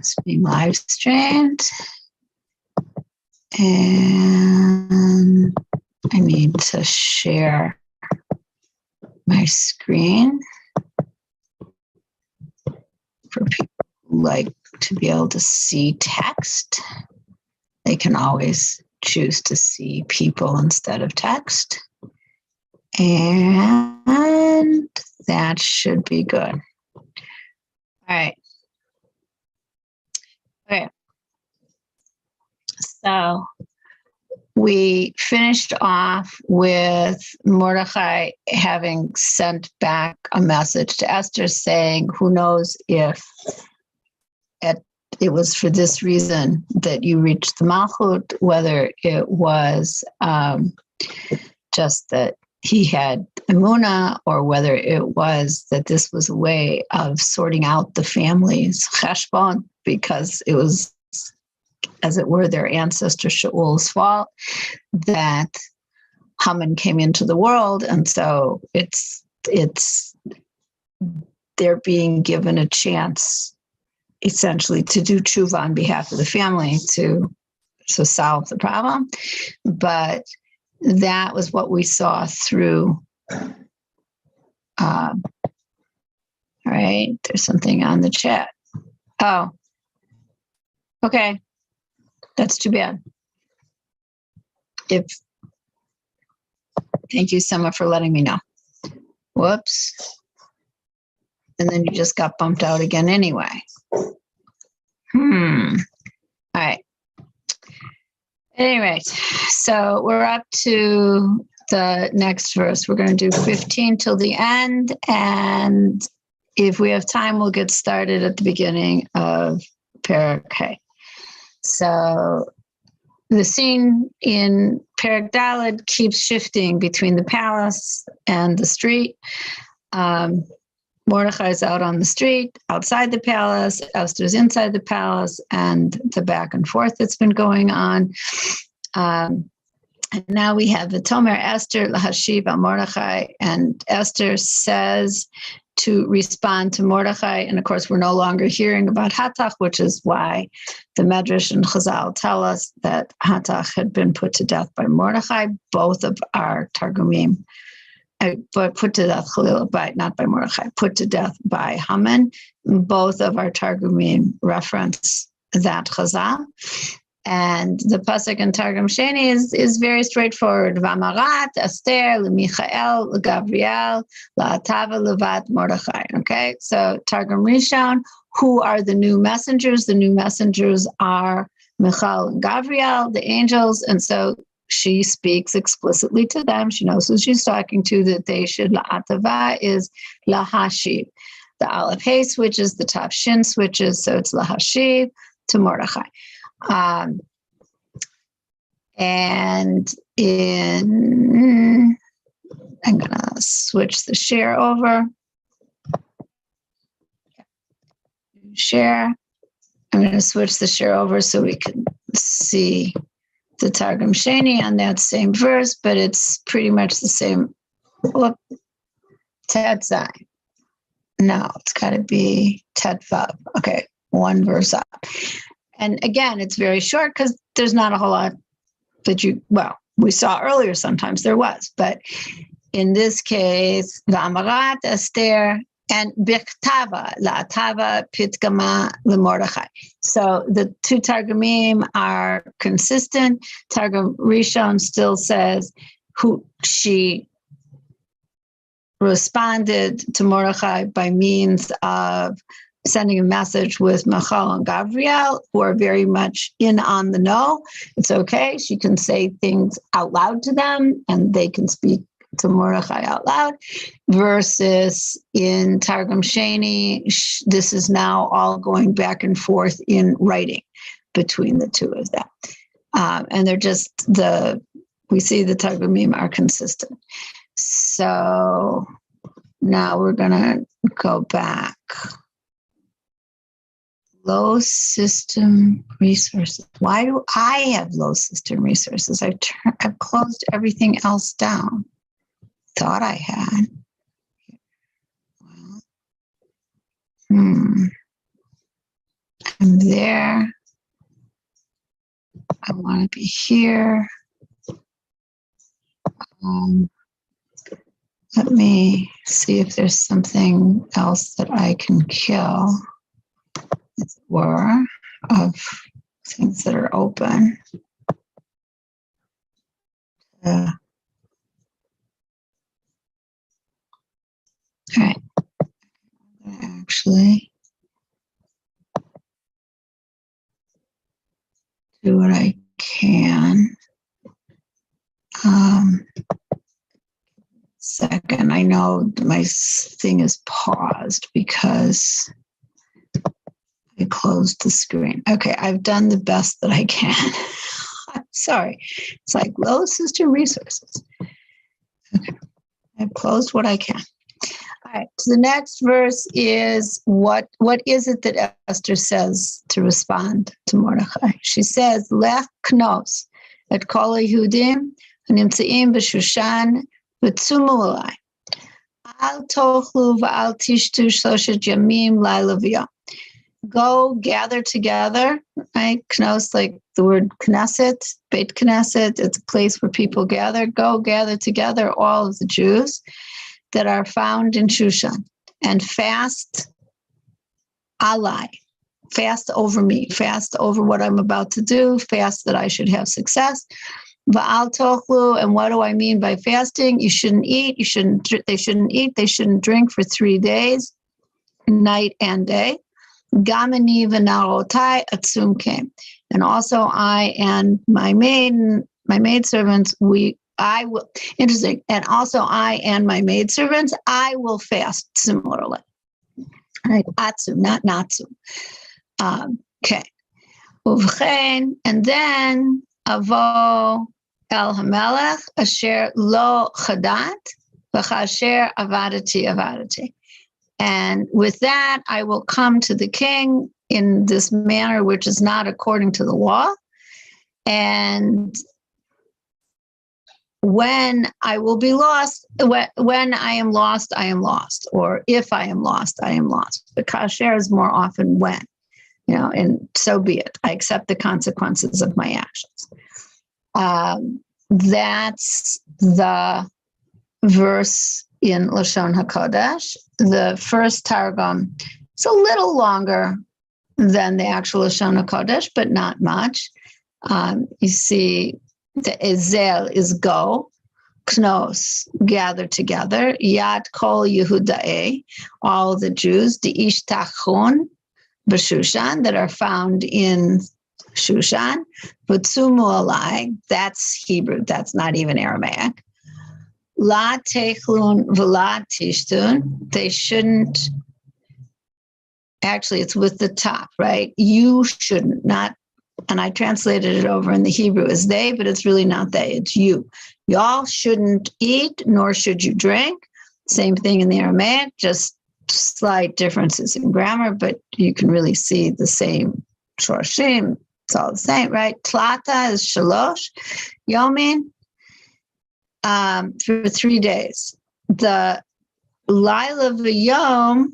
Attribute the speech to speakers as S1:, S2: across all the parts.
S1: It's being live streamed. And I need to share my screen for people who like to be able to see text. They can always choose to see people instead of text. And that should be good. All right. Okay. So we finished off with Mordechai having sent back a message to Esther saying, who knows if it was for this reason that you reached the Malchut, whether it was just that he had Emunah, or whether it was that this was a way of sorting out the family's cheshbon, because it was, as it were, their ancestor Shaul's fault that Haman came into the world. And so it's they're being given a chance essentially to do tshuva on behalf of the family to solve the problem. But that was what we saw through. All right, there's something on the chat. Oh, okay. That's too bad. Thank you, Summer, for letting me know. Whoops. And then you just got bumped out again anyway. All right. At any rate, so we're up to the next verse. We're going to do 15 till the end. And if we have time, we'll get started at the beginning of Perek Hey. So the scene in Perek Daled keeps shifting between the palace and the street. Mordechai's out on the street, outside the palace, Esther's inside the palace, and the back and forth that's been going on. And now we have the Tomer Esther Lahashiv al Mordechai, and Esther says to respond to Mordechai. And of course, we're no longer hearing about Hatach, which is why the Medrash and Chazal tell us that Hatach had been put to death by Mordechai. Both of our Targumim, but put to death, not by Mordechai, put to death by Haman. Both of our Targumim reference that Chazal. And the pasuk in Targum Sheni is very straightforward. V'amarat Esther leMichael leGavriel la'atava levat Mordechai. Okay, so Targum Rishon, who are the new messengers? The new messengers are Michael and Gavriel, the angels, and so she speaks explicitly to them. She knows who she's talking to, that they should, la'atava is lahashiv. The aleph hey switches, the tav shin switches, so it's lahashiv to Mordechai. And I'm going to switch the share over. Share. I'm going to switch the share over so we can see the Targum Sheni on that same verse, but it's pretty much the same. Tet Zai. No, it's got to be Tet Vav. Okay, one verse up. And again, it's very short because there's not a whole lot that we saw earlier. Sometimes there was, but in this case, V'amarat Esther and Bichtava, La'atava Pitgama L'Mordechai. So the two Targumim are consistent. Targum Rishon still says who she responded to Mordechai by means of sending a message with Michal and Gavriel, who are very much in on the know. It's okay. She can say things out loud to them, and they can speak to Mordechai out loud. Versus in Targum Sheni, this is now all going back and forth in writing between the two of them. And they're just we see the Targumim are consistent. So now we're going to go back. Low system resources. Why do I have low system resources? I've closed everything else down. Thought I had. Well, I'm there. I want to be here. Let me see if there's something else that I can kill, as it were, of things that are open. All right. I'm going to actually do what I can. Second, I know my thing is paused because I closed the screen. Okay, I've done the best that I can. I'm sorry. It's like low system resources. Okay, I've closed what I can. All right, so the next verse is what is it that Esther says to respond to Mordechai? She says, Lech knos et kol Yehudim hanimtzeim b'Shushan v'tzumu alai. Al tochlu v'al tishtu shloshet yamim laila v'yom. Go gather together, right? Knos, like the word Knesset, Beit Knesset, it's a place where people gather. Go gather together all of the Jews that are found in Shushan and fast alai, fast over me, fast over what I'm about to do, fast that I should have success. Va'al tochlu, and what do I mean by fasting? You shouldn't eat, they shouldn't eat, they shouldn't drink for 3 days, night and day. Gamani v'narotai atzum came. And also I and my maidservants, I will, interesting. And also I and my maidservants, I will fast similarly. Right? Atzum, not natsum. Okay. Uvchein, and then avo el hamelech asher lo chadat v'chasher avadati. And with that, I will come to the king in this manner which is not according to the law. And when I will be lost, when I am lost, I am lost. Or if I am lost, I am lost. But kasher is more often when, and so be it. I accept the consequences of my actions. That's the verse in Lashon HaKodesh. The first Targum is a little longer than the actual Lashon HaKodesh, but not much. You see, the Ezel is go, Knos, gather together, Yad Kol Yehudae, all the Jews, the Ishtachon, B'Shushan, that are found in Shushan, V'tzumu alai, that's Hebrew, that's not even Aramaic. La techlun v'la tishtun, they shouldn't, actually it's with the top, right? You shouldn't, not, and I translated it over in the Hebrew as they, but it's really not they, it's you. Y'all shouldn't eat, nor should you drink. Same thing in the Aramaic, just slight differences in grammar, but you can really see the same shorshim. It's all the same, right? Tlata is shalosh, yomin, for 3 days. The Laila V'Yom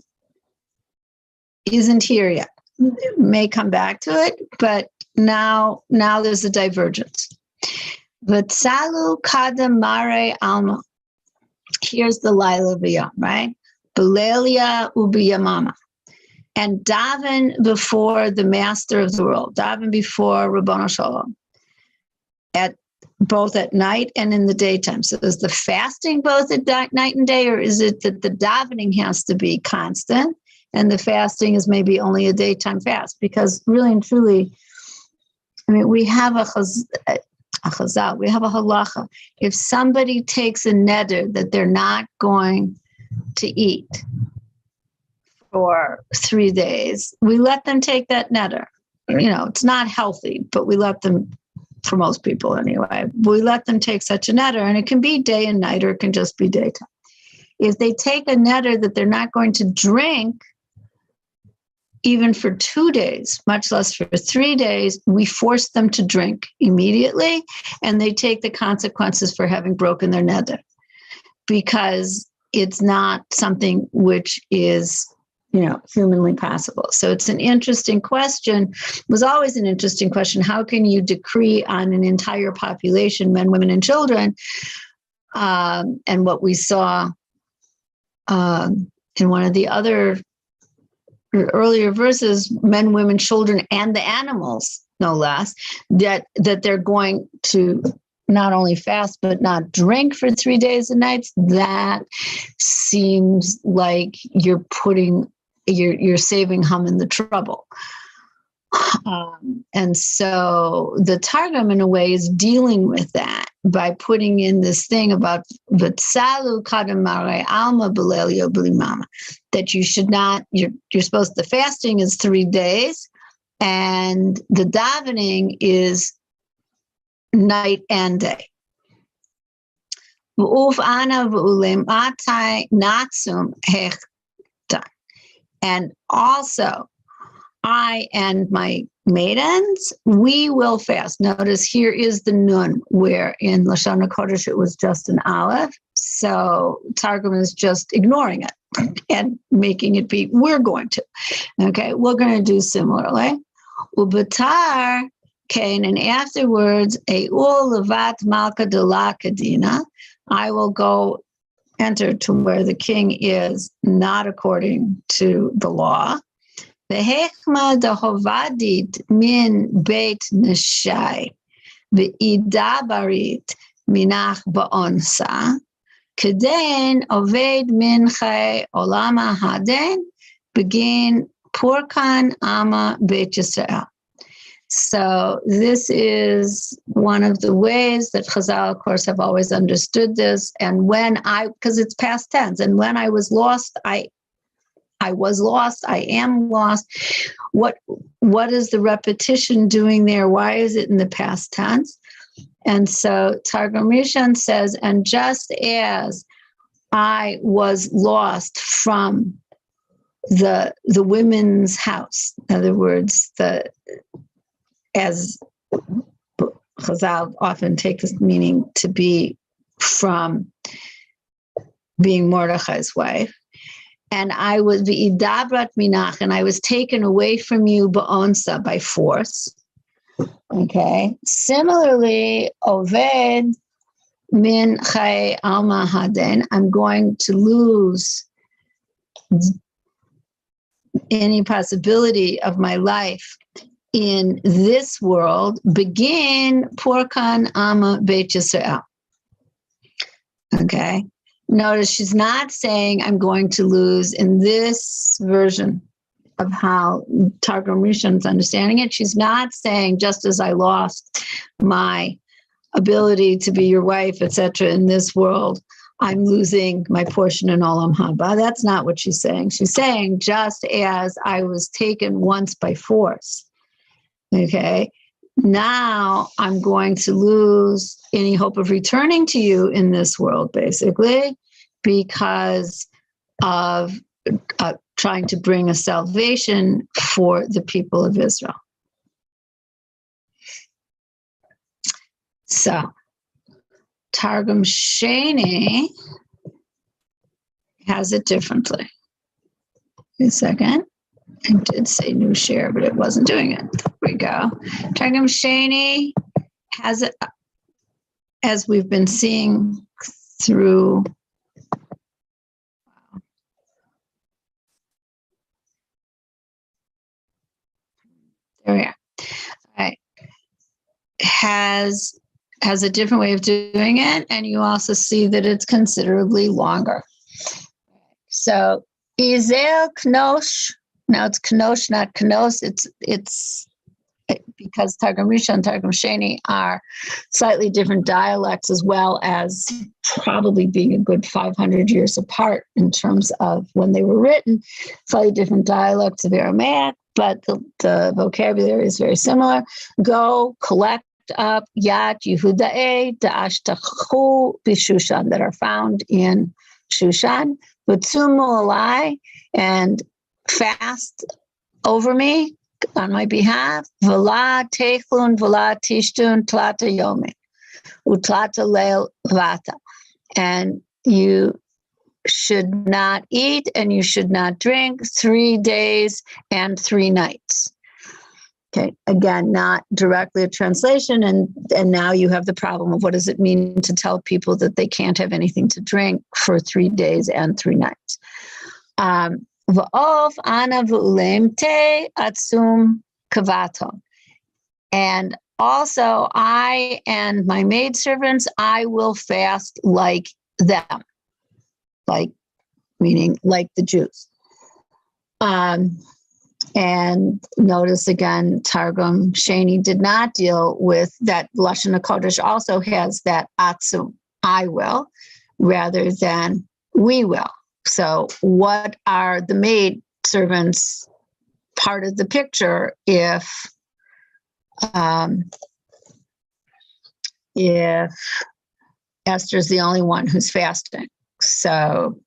S1: isn't here yet. It may come back to it, but now there's a divergence. V'tzalu kadam mare alma. Here's the Laila V'Yom, right? Belelia ubiyamama. And daven before the master of the world. Daven before Rabbanu Shalom. Both at night and in the daytime. So is the fasting both at night and day, or is it that the davening has to be constant and the fasting is maybe only a daytime fast? Because really and truly, I mean, we have a chazal, we have a halacha. If somebody takes a neder that they're not going to eat for 3 days, we let them take that neder. It's not healthy, but we let them, for most people anyway, we let them take such a neder, and it can be day and night, or it can just be daytime. If they take a neder that they're not going to drink even for 2 days, much less for 3 days, we force them to drink immediately, and they take the consequences for having broken their neder, because it's not something which is humanly possible. So it's an interesting question. It was always an interesting question. How can you decree on an entire population, men, women, and children? And what we saw in one of the other earlier verses, men, women, children, and the animals, no less, that they're going to not only fast, but not drink for 3 days and nights. That seems like you're saving Haman the trouble. And so the Targum, in a way, is dealing with that by putting in this thing about V'tsalu kadamare alma b'leilio b'limama, that you should not, you're supposed, the fasting is 3 days, and the davening is night and day. And also, I and my maidens, we will fast. Notice here is the nun, where in Lashon HaKodesh it was just an aleph. So Targum is just ignoring it and making it be, we're going to. Okay, we're going to do similarly. Ubatar Kain, and afterwards, E'ul Levat Malka de la Kadina, I will go enter to where the king is, not according to the law. V'hechma dehovadit min beit nishai v'idabarit minach ba'onsa k'den oved min chai olama haden begin purkan ama beit Yisrael. So this is one of the ways that Chazal, of course, have always understood this. And because it's past tense, and when I was lost, I was lost, I am lost. What is the repetition doing there? Why is it in the past tense? And so Targum Rishon says, and just as I was lost from the women's house, in other words, as Chazal often take this meaning to be from being Mordechai's wife, and I was v'idabrat minach, and I was taken away from you ba'onsa, by force. Okay. Similarly, oved min chai alma haden, I'm going to lose any possibility of my life in this world. Begin purkan ama beit Yisrael. Okay. Notice she's not saying I'm going to lose, in this version of how Targum Rishon's understanding it. She's not saying, just as I lost my ability to be your wife, etc., in this world, I'm losing my portion in Olam Haba. That's not what she's saying. She's saying, just as I was taken once by force, okay, now I'm going to lose any hope of returning to you in this world, basically, because of trying to bring a salvation for the people of Israel. So, Targum Sheni has it differently. Wait a second. I did say new share, but it wasn't doing it. There we go. Targum Sheni has it, as we've been seeing through. There we are. All right. Has a different way of doing it, and you also see that it's considerably longer. So, Izel Knosh. Now it's Knosh, not Knos. It's because Targum Rishon and Targum Sheni are slightly different dialects, as well as probably being a good 500 years apart in terms of when they were written. Slightly different dialects of Aramaic, but the vocabulary is very similar. Go, collect up, Yat Yehudae Da'ashtachu B'Shushan, that are found in Shushan. V'tzumu alai, and fast over me, on my behalf. V'la techlun v'la tishtun tlata yomi utlata leil vata, and you should not eat and you should not drink 3 days and 3 nights. Okay, again, not directly a translation, and now you have the problem of what does it mean to tell people that they can't have anything to drink for 3 days and 3 nights. V'of ana v'ulem te atzum kavato. And also, I and my maidservants, I will fast like them, like, meaning like the Jews. And notice again, Targum Sheni did not deal with that. Lashon HaKodesh also has that atzum, I will, rather than we will. So what are the maid servants part of the picture if Esther's the only one who's fasting? So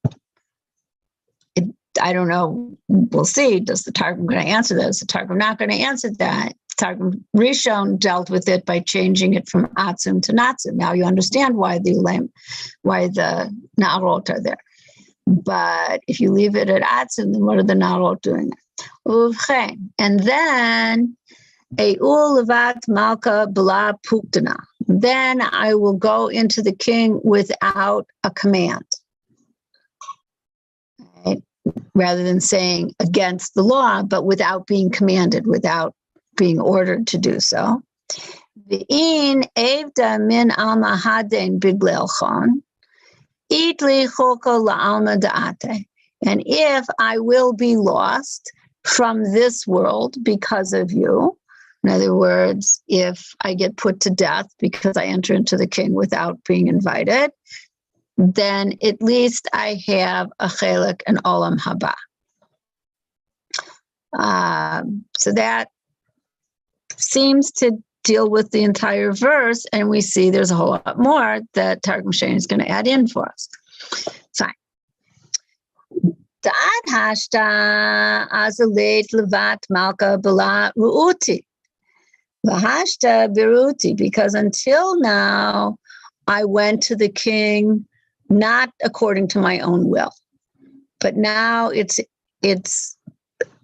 S1: I don't know. We'll see. Does the Targum going to answer that? Is the Targum not going to answer that? Targum Rishon dealt with it by changing it from atzum to natzum. Now you understand why the na'arot are there. But if you leave it at atzum, then what are the na'arot doing? And then E'ul levat malka b'la puktana. Then I will go into the king without a command. Right? Rather than saying against the law, but without being commanded, without being ordered to do so. V'in evda min alma haden biglelchon, itli choko la'alma da'ate. And if I will be lost from this world because of you, in other words, if I get put to death because I enter into the king without being invited, then at least I have a chelik and olam haba. So that seems to deal with the entire verse, and we see there's a whole lot more that Targum Sheni is going to add in for us. Fine. Da'at hashta azalet levat malka b'la ru'uti. V'hashta biruti, because until now I went to the king not according to my own will, but now it's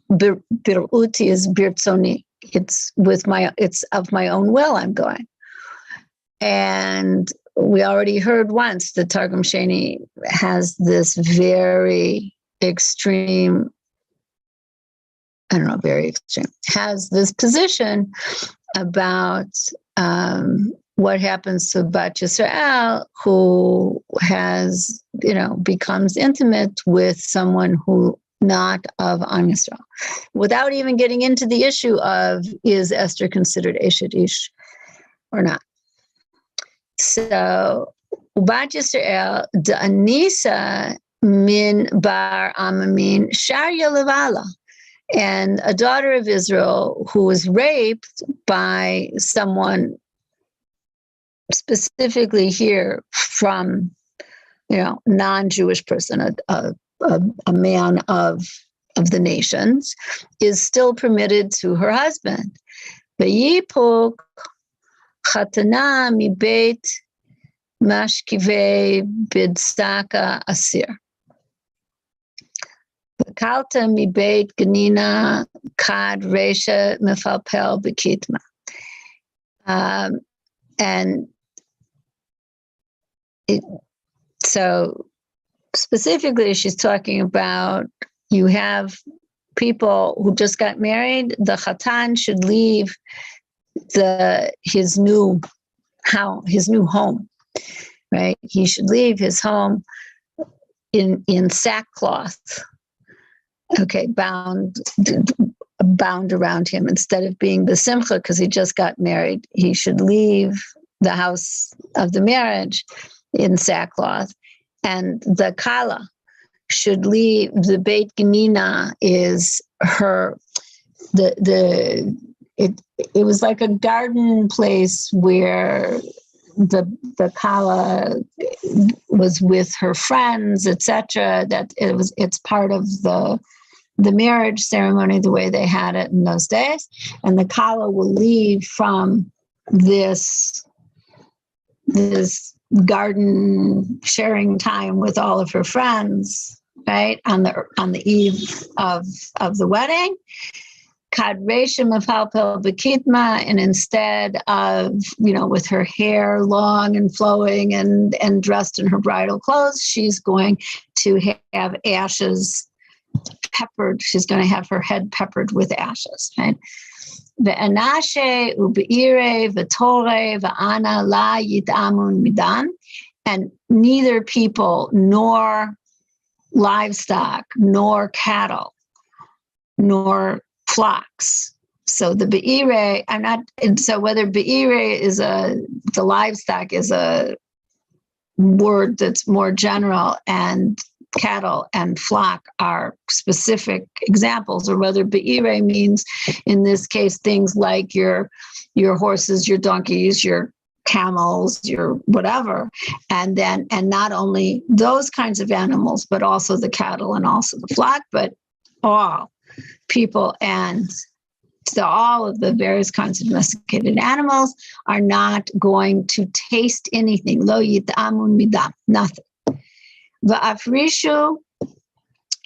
S1: biruti is birtzoni. It's of my own will I'm going. And we already heard once that Targum Sheni has this very extreme, has this position about what happens to Bat Yisrael, who has, becomes intimate with someone who not of Am Yisrael, without even getting into the issue of is Esther considered Eshet Ish or not. So, Bat Yisrael da'anisa min bar amamin sharya levala. And a daughter of Israel who was raped by someone, specifically here from, non-Jewish person, a man of the nations, is still permitted to her husband. V'yipuk chatana mi beit mashkivei bidsaka asir. Kalta mi beit ganina kad resha mefalpel bekitma. So specifically, she's talking about you have people who just got married. The chatan should leave his new home, right? He should leave his home in sackcloth. Okay, bound around him, instead of being besimcha because he just got married. He should leave the house of the marriage in sackcloth, and the kala should leave. The beit genina is her. It was like a garden place where the kala was with her friends, etc. That it's part of the marriage ceremony, the way they had it in those days. And the kala will leave from this garden sharing time with all of her friends, right, on the eve of the wedding. Kad Reshim of Halpel Bekitma, and instead of, with her hair long and flowing and dressed in her bridal clothes, she's going to have ashes peppered. She's going to have her head peppered with ashes, right? Ve'anashe u'be'ire v'tore v'ana la yitamun midan, and neither people nor livestock nor cattle nor flocks. So the be'ire, so whether be'ire is the livestock is a word that's more general, and cattle and flock are specific examples, or whether be'ire means, in this case, things like your horses, your donkeys, your camels, your whatever, and not only those kinds of animals, but also the cattle and also the flock, but all people. And so all of the various kinds of domesticated animals are not going to taste anything. Lo yit'amun midam, nothing. Va'afrishu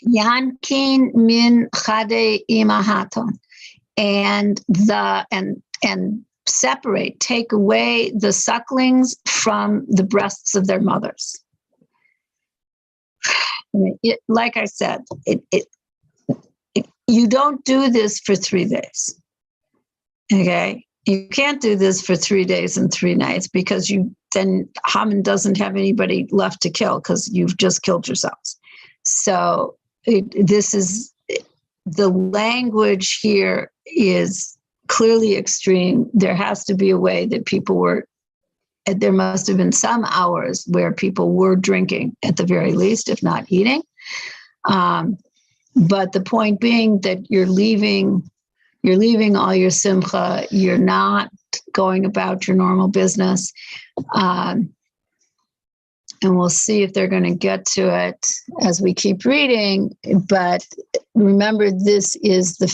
S1: yankin min chade imahaton, and separate, take away the sucklings from the breasts of their mothers. Like I said, you don't do this for 3 days. Okay? You can't do this for 3 days and 3 nights, because then Haman doesn't have anybody left to kill, because you've just killed yourselves. So this is, the language here is clearly extreme. There has to be a way that there must have been some hours where people were drinking at the very least, if not eating. But the point being that you're leaving all your simcha. You're not going about your normal business. And we'll see if they're going to get to it as we keep reading. But remember, this is the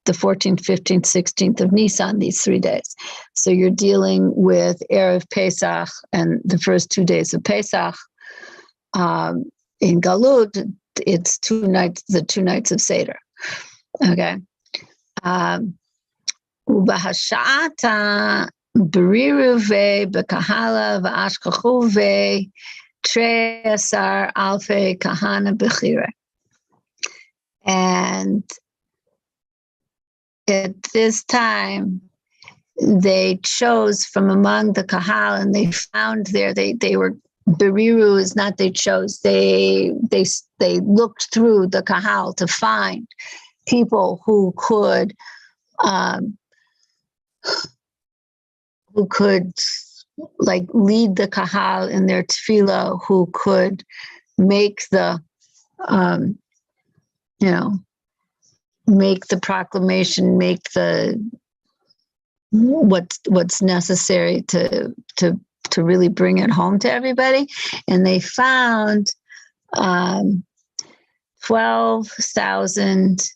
S1: 14th, 15th, 16th of Nisan, these 3 days. So you're dealing with Erev Pesach and the first 2 days of Pesach. In Galut, it's 2 nights, the 2 nights of Seder. Okay. Ubahashata beriru ve bekahala v'ashkachu ve tre'asar alfei kahana bechira. And at this time, they chose from among the kahal, and they found there, they were, beriru is not they chose, they looked through the kahal to find people who could like lead the kahal in their tefillah, who could make the make the proclamation, make the what's necessary to really bring it home to everybody. And they found 12,000.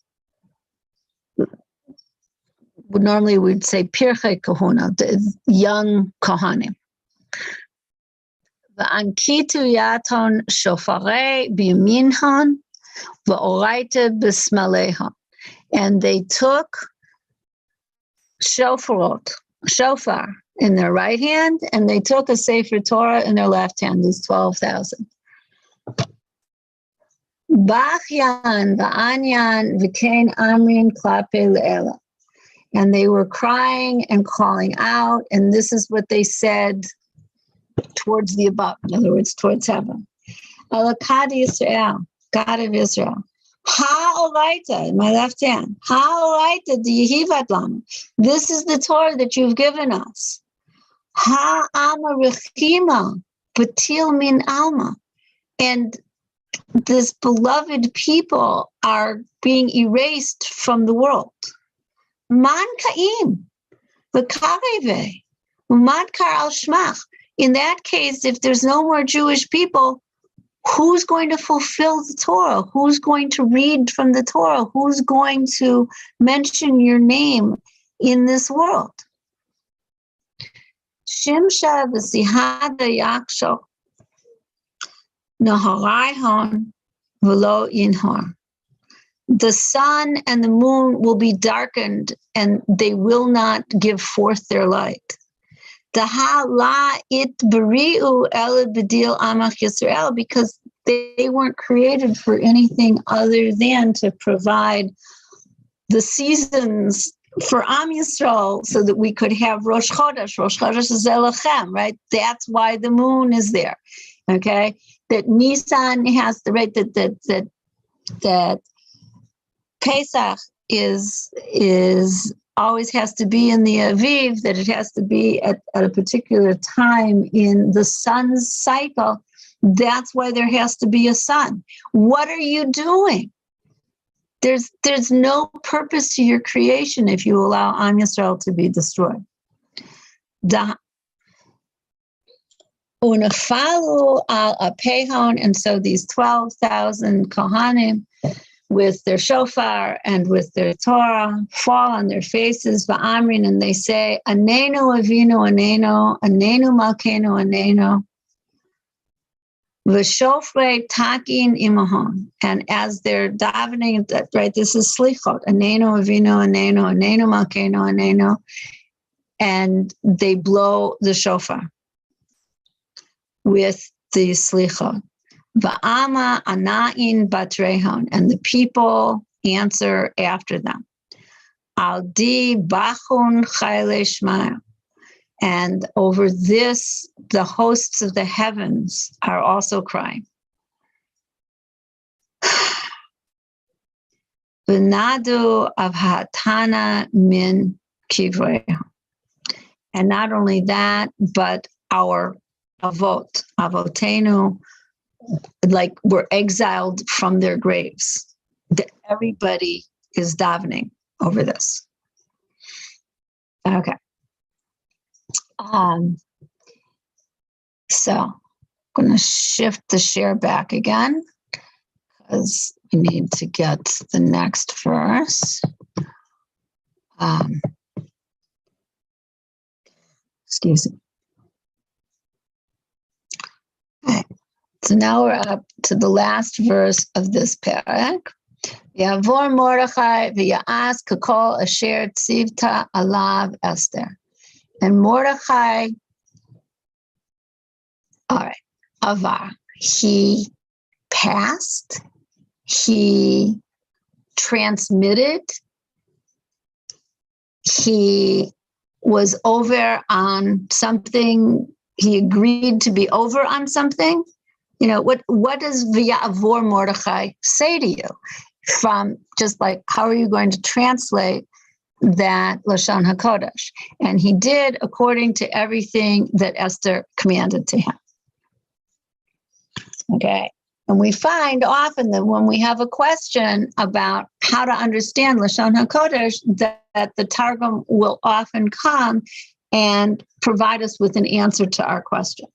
S1: Normally we'd say Pirchei Kahuna, the young Kohanim. V'ankitu yaton shofarei b'yaminhon v'oraita b'smalehon. And they took shofar in their right hand, and they took a Sefer Torah in their left hand, these 12,000. Bachyan v'anyan v'kein amrin klape le'ela. And they were crying and calling out, and this is what they said towards the above, in other words, towards heaven. Elokad Yisrael, God of Israel. Ha'oraita, in my left hand. Ha'oraita d'yehivat lanu. This is the Torah that you've given us. Ha'ama rechima batil min alma. And this beloved people are being erased from the world. Man ka'im, v'kareve, man kar al shmach. In that case, if there's no more Jewish people, who's going to fulfill the Torah? Who's going to read from the Torah? Who's going to mention your name in this world? Shimsha v'sihada yaksho naharayhon v'lo yinhar. The sun and the moon will be darkened and they will not give forth their light. Because they weren't created for anything other than to provide the seasons for Am Yisrael so that we could have Rosh Chodesh. Rosh Chodesh is Elochem, right? That's why the moon is there, okay? That Nisan has the right, that Pesach is always has to be in the Aviv, that it has to be at a particular time in the sun's cycle. That's why there has to be a sun. What are you doing? There's no purpose to your creation if you allow Am Yisrael to be destroyed. Unafalu al apehon, and so these 12,000 Kohanim with their shofar and with their Torah fall on their faces, va'amrin, and they say, Anenu Avinu Anenu, Anenu Malkenu Anenu, v'shofrei takin imahon. And as they're davening, right, this is slichot, Anenu Avinu Anenu, Anenu Malkenu Anenu, and they blow the shofar with the slichot. Va'ama ana'in batrehon, and the people answer after them. Aldi bachun chayle shmaya, and over this the hosts of the heavens are also crying. V'nadu avhatana min kivrehon, and not only that, but our avotenu, like were exiled from their graves. Everybody is davening over this. Okay. So I'm going to shift the share back again because we need to get the next verse. Excuse me. Okay. So now we're up to the last verse of this parak. Yavor Mordechai v'ya'as kakol asher tzivta alav Esther. And Mordechai, all right, avar, he passed, he transmitted, he was over on something, he agreed to be over on something. You know, what does V'ya'avor Mordechai say to you? From just like, how are you going to translate that Lashon HaKodesh? And he did according to everything that Esther commanded to him. Okay. And we find often that when we have a question about how to understand Lashon HaKodesh, that the Targum will often come and provide us with an answer to our question,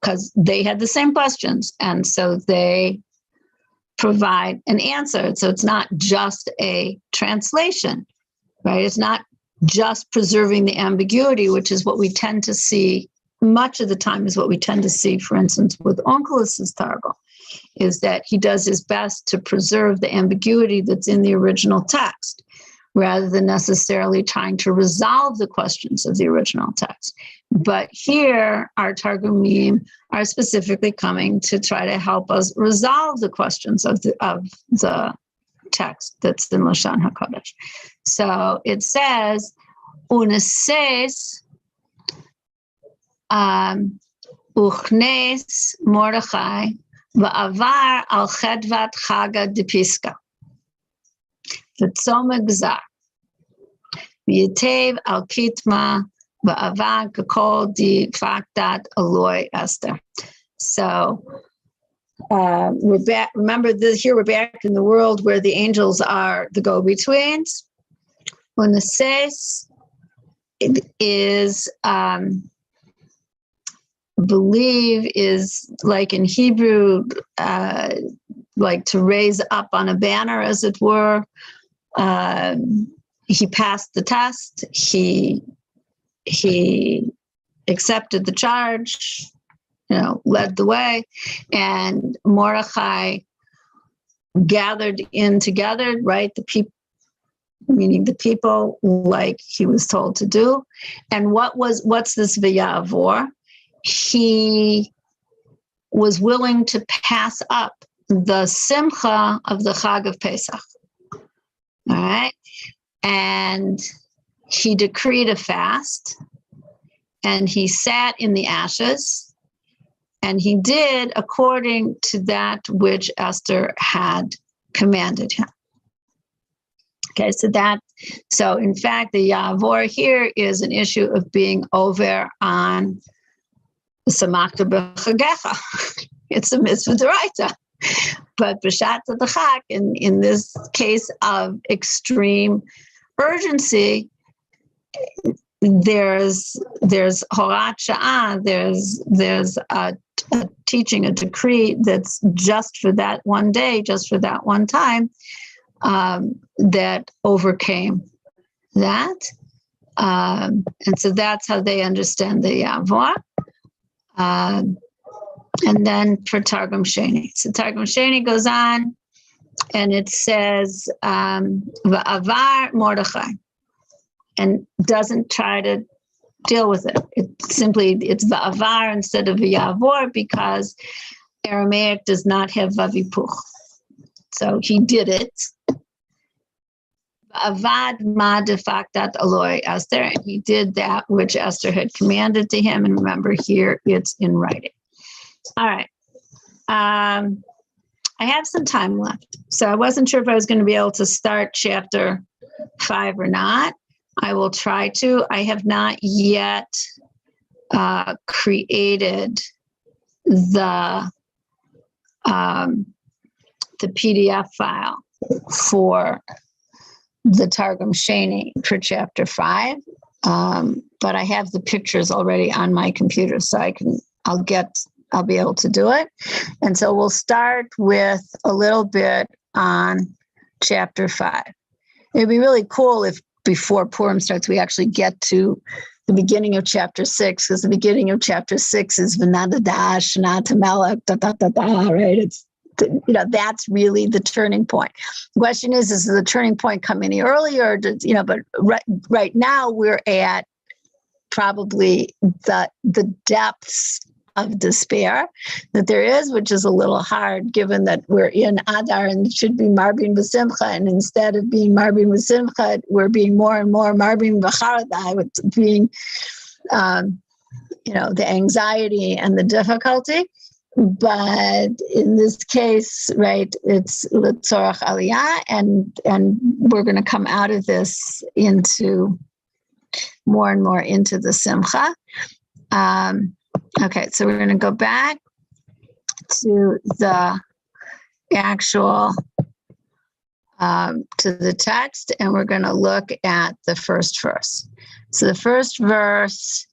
S1: because they had the same questions. And so they provide an answer. So it's not just a translation, right? It's not just preserving the ambiguity, which is what we tend to see much of the time, is what we tend to see, for instance, with Onkelos' Targum, is that he does his best to preserve the ambiguity that's in the original text, rather than necessarily trying to resolve the questions of the original text. But here, our Targumim are specifically coming to try to help us resolve the questions of the text that's in Lashon HaKodesh. So it says, Uneses uchnes Mordechai va'avar al chedvat chaga de Piska v'tzoma gzar v'yitev al kitma va'avar kakol di fakdat aloi Esther. So we're back. Remember, here we're back in the world where the angels are the go-betweens. When the says is, believe is like in Hebrew, like to raise up on a banner, as it were. He passed the test. He accepted the charge, led the way, and Mordechai gathered in together, right? The people, meaning the people, like he was told to do. And what's this v'ya'avor? He was willing to pass up the simcha of the Chag of Pesach. All right. And he decreed a fast, and he sat in the ashes, and he did according to that which Esther had commanded him. Okay, so in fact, the Ya'avor here is an issue of being over on Samachta b'chagecha. It's a mitzvah d'oraita. But b'shat d'chag, in this case of extreme urgency, there's horat sha'ah, there's a teaching, a decree that's just for that one day, just for that one time, that overcame that. And so that's how they understand the Ya'avor. And then for Targum Sheni. So Targum Sheni goes on, and it says, Va'avar Mordechai, and doesn't try to deal with it. It's Va'avar instead of V'ya'avor, because Aramaic does not have Vavipuch. So he did it. Va'avad ma defaktat aloi Esther, and he did that which Esther had commanded to him. And remember, here it's in writing. All right. I have some time left, so I wasn't sure if I was going to be able to start chapter 5 or not. I will try to. I have not yet created the PDF file for the Targum Sheni for chapter 5, but I have the pictures already on my computer, so I'll be able to do it. And so we'll start with a little bit on chapter 5. It'd be really cool if before Purim starts, we actually get to the beginning of chapter 6, because the beginning of chapter 6 is V'nadadash, Natamelech, right? That's really the turning point. The question is the turning point come any earlier? But right now we're at probably the depths of despair that there is, which is a little hard given that we're in Adar and it should be Marbin B'Simcha, and instead of being Marbin B'Simcha, we're being more and more Marbin B'Charadai, with being, the anxiety and the difficulty. But in this case, right, it's L'Tzorach Aliyah, and we're going to come out of this into more and more into the Simcha. Okay, so we're going to go back to the actual, to the text, and we're going to look at the first verse. So the first verse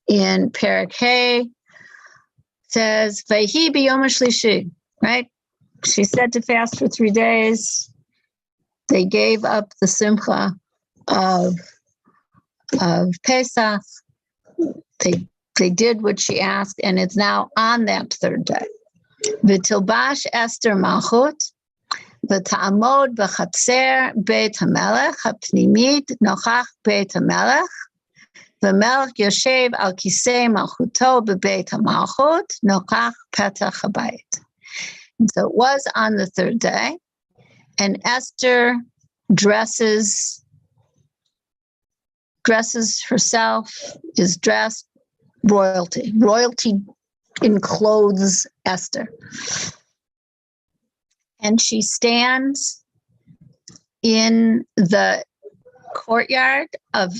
S1: in Perek Hey says, Vayhi b'yom hashlishi, right? She said to fast for 3 days. They gave up the Simcha of Pesach. They did what she asked, and it's now on that third day. V'tilbash Esther malchut, v'ta'amod b'chatzer beit hamelech hapnimit nochach beit hamelech, v'melech yoshev al kisei malchuto b'beit hamalchut nochach petach habayit. And so it was on the third day, and Esther dresses herself, is dressed royalty. Royalty enclothes Esther. And she stands in the courtyard of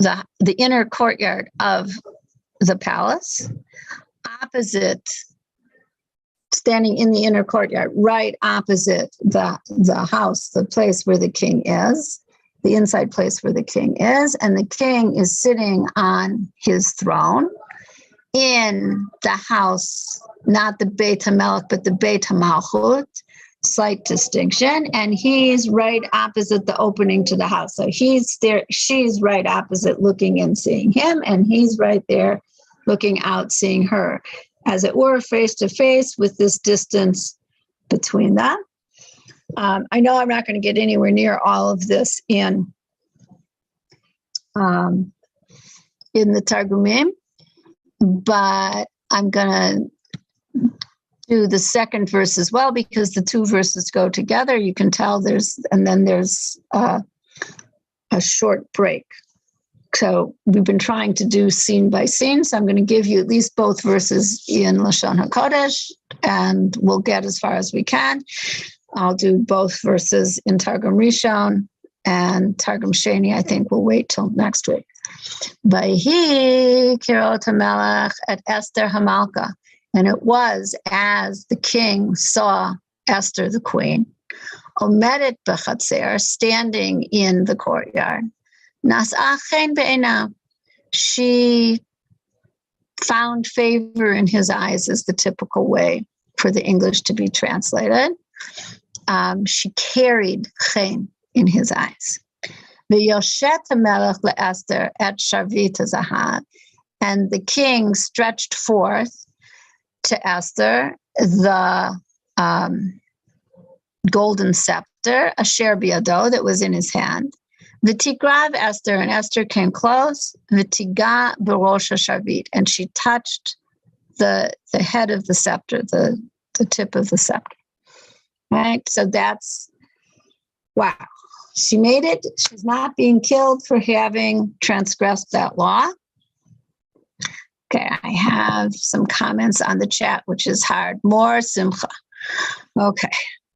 S1: the inner courtyard of the palace, standing in the inner courtyard, right opposite the house, the place where the king is, the inside place where the king is, and the king is sitting on his throne in the house, not the Beit HaMelech, but the Beit HaMalchut, slight distinction, and he's right opposite the opening to the house. So he's there, she's right opposite looking and seeing him, and he's right there looking out, seeing her, as it were, face to face with this distance between them. I know I'm not going to get anywhere near all of this in the Targumei, but I'm going to do the second verse as well, because the two verses go together. You can tell there's a short break. So we've been trying to do scene by scene. So I'm going to give you at least both verses in Lashon HaKodesh, and we'll get as far as we can. I'll do both verses in Targum Rishon, and Targum Sheni, I think we'll wait till next week. Vayhi kirot hamelech et Esther hamalka. And it was as the king saw Esther, the queen, omedet b'chatzer, standing in the courtyard. Nas'ah chen be'einav. She found favor in his eyes, is the typical way for the English to be translated. She carried chen in his eyes. V'yoshet hamelech le'Esther et shavit hazahav. And the king stretched forth to Esther the golden scepter, asher biado, that was in his hand. V'tigrav Esther, and Esther came close. V'tiga b'rosh hashavit, and she touched the head of the scepter, the tip of the scepter. Right? So that's, wow. She made it. She's not being killed for having transgressed that law. Okay, I have some comments on the chat, which is hard. More simcha. Okay,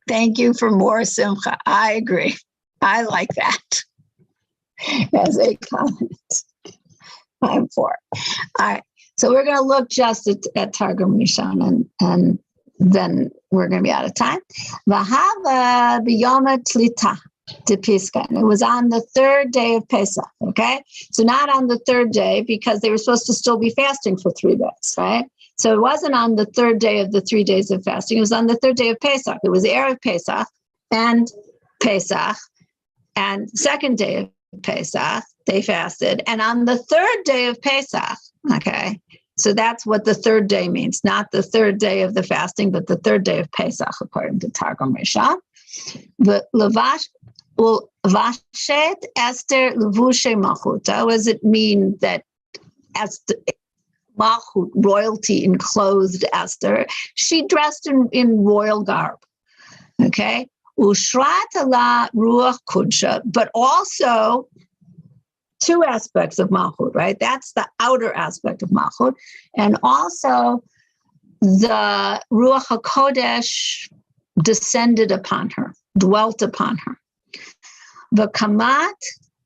S1: thank you for more simcha. I agree. I like that as a comment. I'm for it. All right, so we're going to look just at Targum Rishon, and then we're going to be out of time. V'hava b'yom tlita. To Pesach. And it was on the third day of Pesach, okay? So not on the third day, because they were supposed to still be fasting for 3 days, right? So it wasn't on the third day of the 3 days of fasting. It was on the third day of Pesach. It was Erev Pesach and second day of Pesach, they fasted. And on the third day of Pesach, okay? So that's what the third day means, not the third day of the fasting, but the third day of Pesach, according to Targum Rishon. The Vashet Esther Levushe Malchuta. What does it mean that Esther, Malchut, royalty enclosed Esther? She dressed in royal garb. Okay. Ushrat ala ruach kudsha, but also two aspects of Malchut, right? That's the outer aspect of Malchut. And also the Ruach HaKodesh descended upon her, dwelt upon her. V'kamat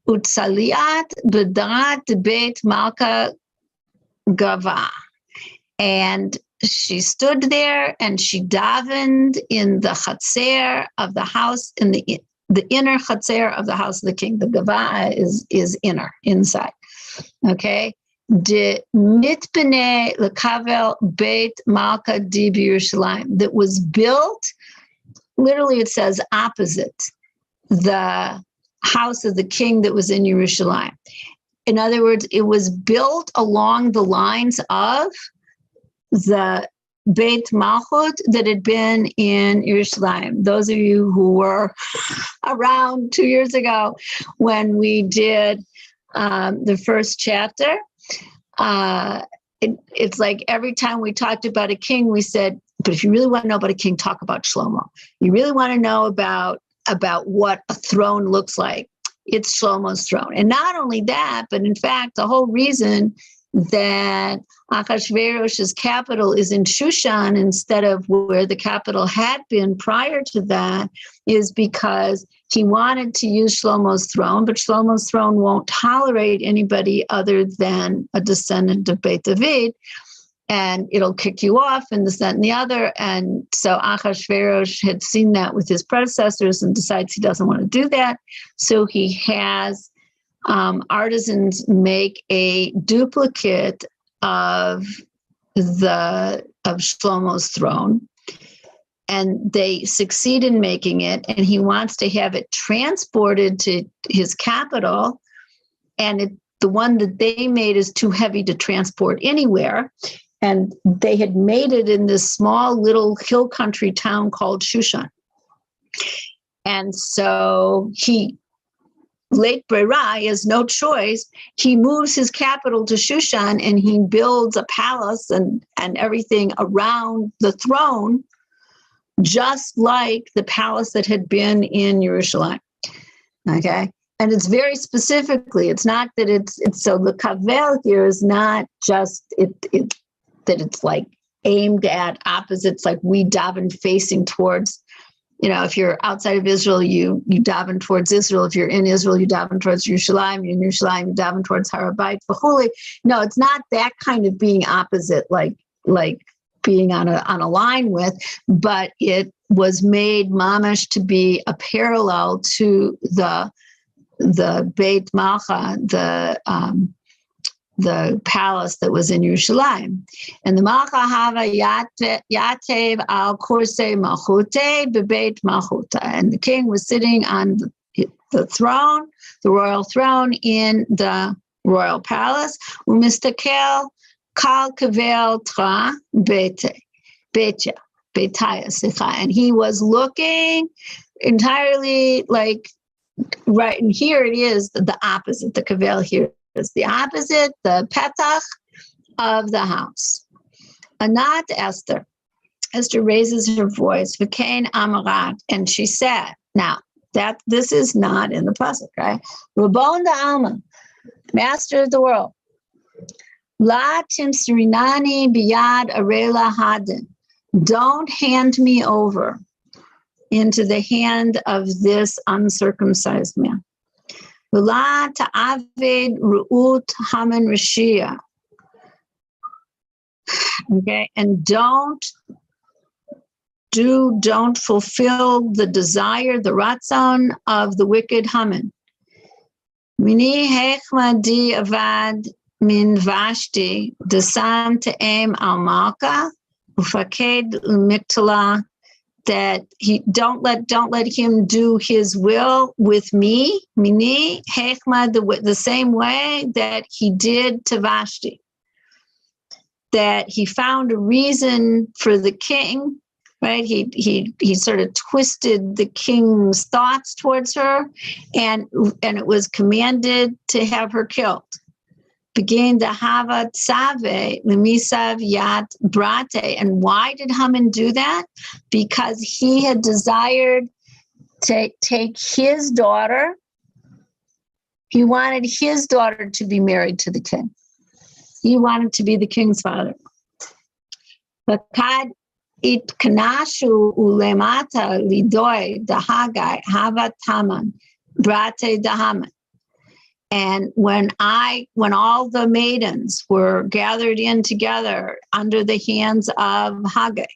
S1: utzaliat b'darat beit malka gava. And she stood there and she davened in the chatzer of the house, in the inner chatzer of the house of the king. The gava is inner, inside. Okay. De mitbene lekavel beit malka di b'Yerushalayim, that was built. Literally, it says opposite the house of the king that was in Yerushalayim. In other words, it was built along the lines of the Beit Malchut that had been in Yerushalayim. Those of you who were around 2 years ago when we did the first chapter, it's like every time we talked about a king, we said, but if you really want to know about a king, talk about Shlomo. You really want to know about what a throne looks like, it's Shlomo's throne. And not only that, but in fact, the whole reason that Achashverosh's capital is in Shushan instead of where the capital had been prior to that is because he wanted to use Shlomo's throne, but Shlomo's throne won't tolerate anybody other than a descendant of Beit David, and it'll kick you off and this, that, and the other. And so Achashverosh had seen that with his predecessors and decides he doesn't want to do that. So he has artisans make a duplicate of Shlomo's throne, and they succeed in making it, and he wants to have it transported to his capital, and the one that they made is too heavy to transport anywhere. And they had made it in this small little hill country town called Shushan. And so Late Brera, he has no choice. He moves his capital to Shushan and he builds a palace and everything around the throne, just like the palace that had been in Jerusalem. Okay. And it's very specifically, it's not that it's so the kavel here is not just that it's like aimed at opposites, like we daven facing towards, if you're outside of Israel, you daven towards Israel. If you're in Israel, you daven towards Yerushalayim. You're in Yerushalayim, you daven towards Har HaBayit. No, it's not that kind of being opposite, like being on a line with, but it was made mamash to be a parallel to the Beit Malcha, the palace that was in Yerushalayim. And the Malcha Hava Yatev al Kursei Malchute bebeit Malchuta. And the king was sitting on the throne, the royal throne in the royal palace. Umistakel kal kavel tra betaya. And he was looking entirely like, right, and here it is the opposite. The kavel here is the opposite, the petach of the house. Anat Esther. Esther raises her voice, V'kein amarat, and she said, now, that this is not in the pasuk, right? Rabon da'alma, master of the world. La timsrinani biyad arela hadin. Don't hand me over into the hand of this uncircumcised man. V'la ta'aved ru'ut haman rishia. Okay, and don't fulfill the desire, the ratzon of the wicked Haman. Mini hechma di avad min Vashti desam te'em al malka ufaked umiktala. That he don't let him do his will with me, mini hechma, the same way that he did to Vashti. That he found a reason for the king, right? He sort of twisted the king's thoughts towards her, and it was commanded to have her killed. Began the Hava Tzave Lemisav Yat Brate. And why did Haman do that? Because he had desired to take his daughter. He wanted his daughter to be married to the king. He wanted to be the king's father. Vakad it kanashu ulemata lidoi dahagai Hava Taman Brate dahaman. And when all the maidens were gathered in together under the hands of Haggai,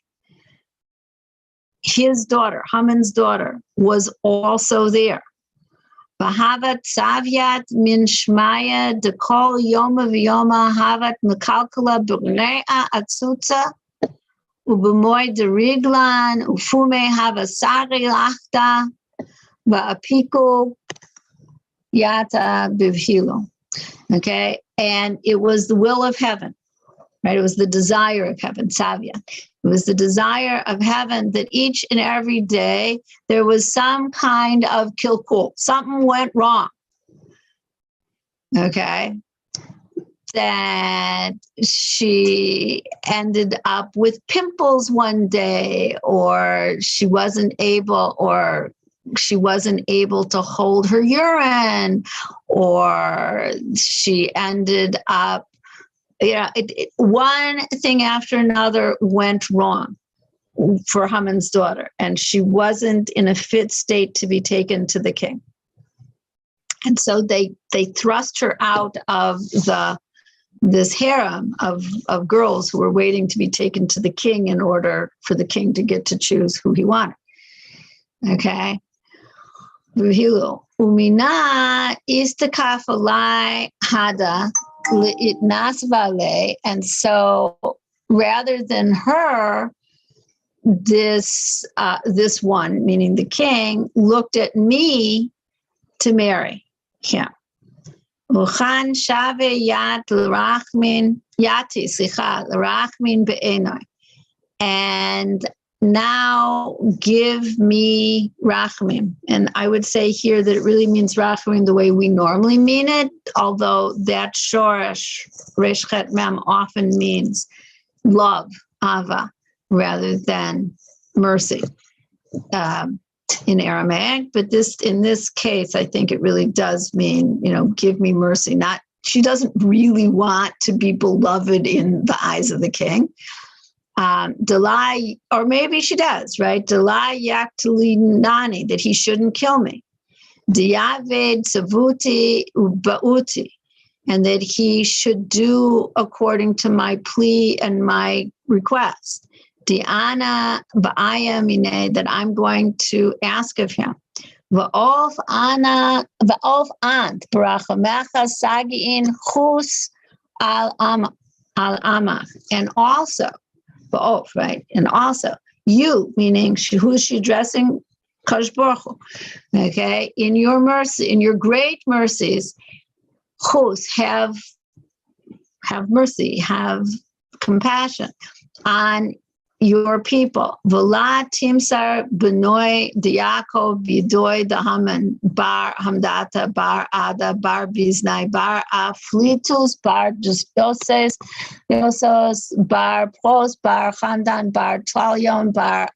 S1: his daughter, Haman's daughter, was also there. V'havat savyat min shmaya dekol yoma v'yoma havat mekalkala b'rnea atzutza u'b'moy deriglan ufume havasari lachta v'apiku Yata Bivhilo. Okay. And it was the will of heaven, right? It was the desire of heaven, Savya. It was the desire of heaven that each and every day there was some kind of kilkul. Something went wrong. Okay. That she ended up with pimples one day, or she wasn't able to hold her urine, or she ended up, one thing after another went wrong for Haman's daughter, and she wasn't in a fit state to be taken to the king. And so they thrust her out of this harem of girls who were waiting to be taken to the king in order for the king to get to choose who he wanted. Okay. Umina istakafalai hada li'itnasvale. And so rather than her, this one, meaning the king, looked at me to marry him. Uchan shave yat l'rachmin yati l'rachmin be'enoi. And now give me rachmin. And I would say here that it really means rachmin the way we normally mean it, although that shoresh, resh chet mem, often means love, ava, rather than mercy in Aramaic. But in this case, I think it really does mean, give me mercy. She doesn't really want to be beloved in the eyes of the king. Delay, or maybe she does, right? Delay yaktali nani, that he shouldn't kill me. Diaved savuti ubauti, and that he should do according to my plea and my request. Diana ba'aya mine, that I'm going to ask of him. Va'of ant barachamecha sagiin chus al amach, and also. Right? And also, you, meaning who's she addressing? Kadosh Baruch Hu. Okay? In your mercy, in your great mercies, chus, have mercy, have compassion on your people. V'la timsar b'noi d'Yaakov v'doi d'Haman bar Hamdata bar Ada bar Biznai bar Aflitus bar Yosos bar Pros bar Handan bar Talion bar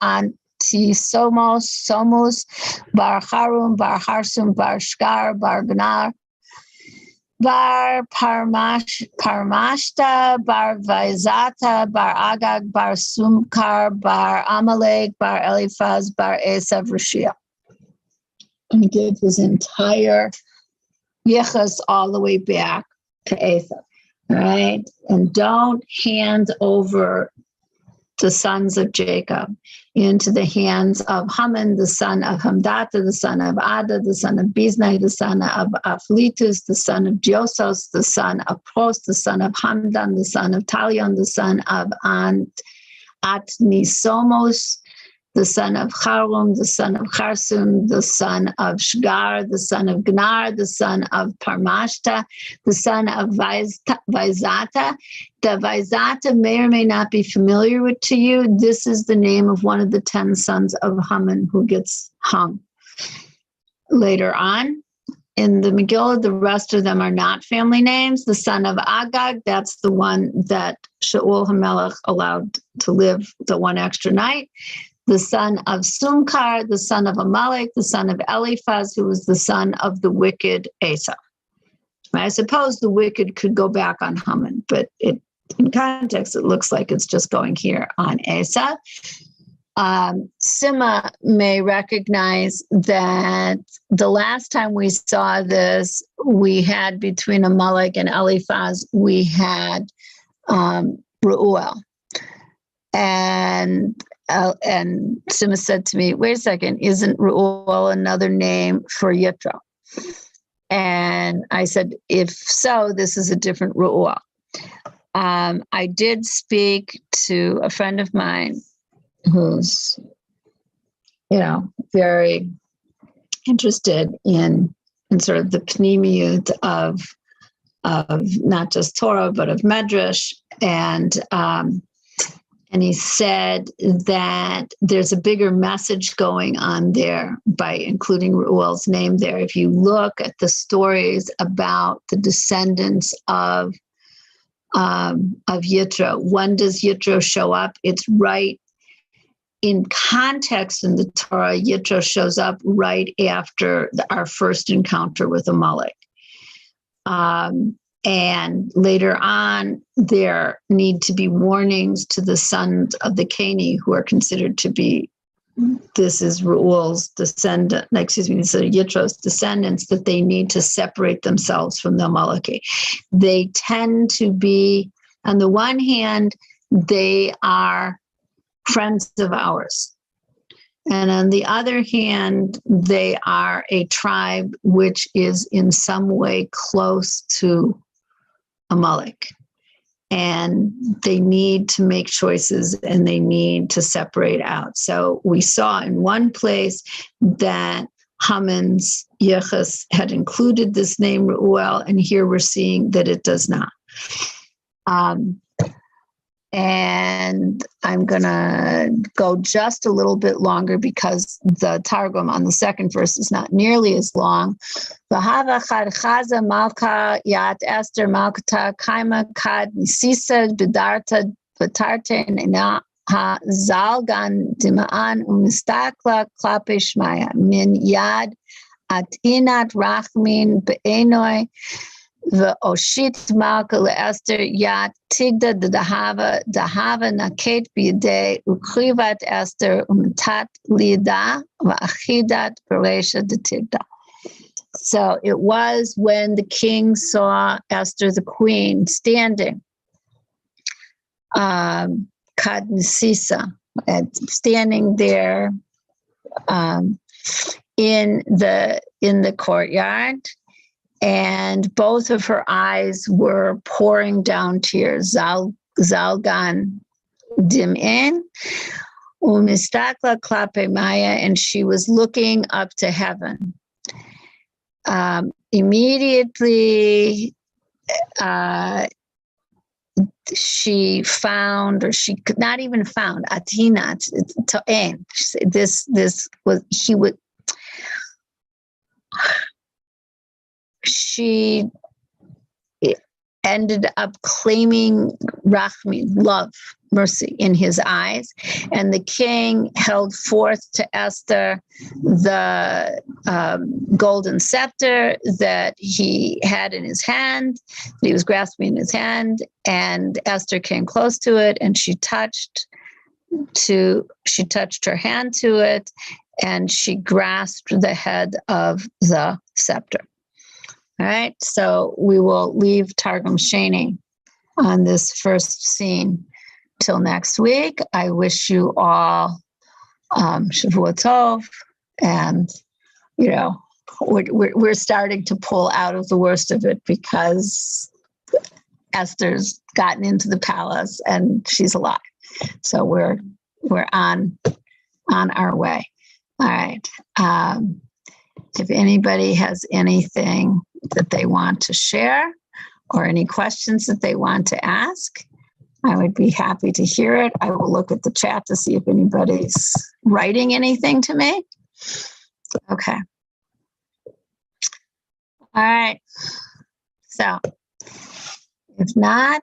S1: Somus bar Harum bar Harsum bar Shkar bar Gnar bar Parmashta, bar Vaizata, bar Agag, bar Sumkar, bar Amalek, bar Eliphaz, bar Esav Rishia. And he gave his entire yichus all the way back to Esav. All right? And don't hand over the sons of Jacob into the hands of Haman, the son of Hamdata, the son of Ada, the son of Biznai, the son of Aflitus, the son of Josos, the son of Pros, the son of Hamdan, the son of Talion, the son of Atnisomos, the son of Harum, the son of Charsum, the son of Shgar, the son of Gnar, the son of Parmashta, the son of Vaizata. The Vaizata may or may not be familiar to you. This is the name of one of the 10 sons of Haman who gets hung. Later on, in the Megillah, the rest of them are not family names. The son of Agag, that's the one that Shaul HaMelech allowed to live the one extra night. The son of Sumkar, the son of Amalek, the son of Eliphaz, who was the son of the wicked Esau. I suppose the wicked could go back on Haman, but in context, it looks like it's just going here on Esau. Sima may recognize that the last time we saw this, we had between Amalek and Eliphaz, we had Reuel. And Sima said to me, wait a second, isn't Reuel another name for Yitro? And I said, if so, this is a different Reuel. I did speak to a friend of mine who's, very interested in sort of the pnimiyut of not just Torah, but of Medrash. And he said that there's a bigger message going on there by including Reuel's name there. If you look at the stories about the descendants of Yitro, when does Yitro show up? It's right in context in the Torah. Yitro shows up right after our first encounter with Amalek. And later on, there need to be warnings to the sons of the Cani who are considered to be, this is Reuel's descendant, Yitro's descendants, that they need to separate themselves from the Amaleki. They tend to be, on the one hand, they are friends of ours. And on the other hand, they are a tribe which is in some way close to Amalek, and they need to make choices and they need to separate out. So we saw in one place that Haman's Yechus had included this name Reuel, and here we're seeing that it does not. And I'm going to go just a little bit longer because the Targum on the second verse is not nearly as long. V'hava chad chaza malka yat Esther malkata kaima kad nisisa bedarta betarte nina ha zalgan dima'an umistakla klape shmaya min yad atinat rachmin be'enoi V'oshit malka le'Esther yat tigda dahava naket b'yedei ukrivat Esther umtat lida v'achidat beresha de tigda. So it was when the king saw Esther, the queen, standing, kadnisisa, standing there in the courtyard. And both of her eyes were pouring down tears. Zalgan dim'in, umistakla klape maya, and she was looking up to heaven. Immediately, she found, or she could not even found, atinat, to'en. This was, he would. She ended up claiming rachmin, love, mercy in his eyes. And the king held forth to Esther the golden scepter that he had in his hand, that he was grasping in his hand. And Esther came close to it, and she touched her hand to it, and she grasped the head of the scepter. All right, so we will leave Targum Sheni on this first scene till next week. I wish you all Shavua Tov, and we're starting to pull out of the worst of it because Esther's gotten into the palace and she's alive. So we're on our way. All right. If anybody has anything that they want to share or any questions that they want to ask, I would be happy to hear it. I will look at the chat to see if anybody's writing anything to me. Okay. All right. So if not,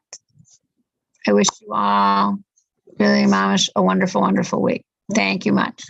S1: I wish you all really, mamish, a wonderful, wonderful week. Thank you much.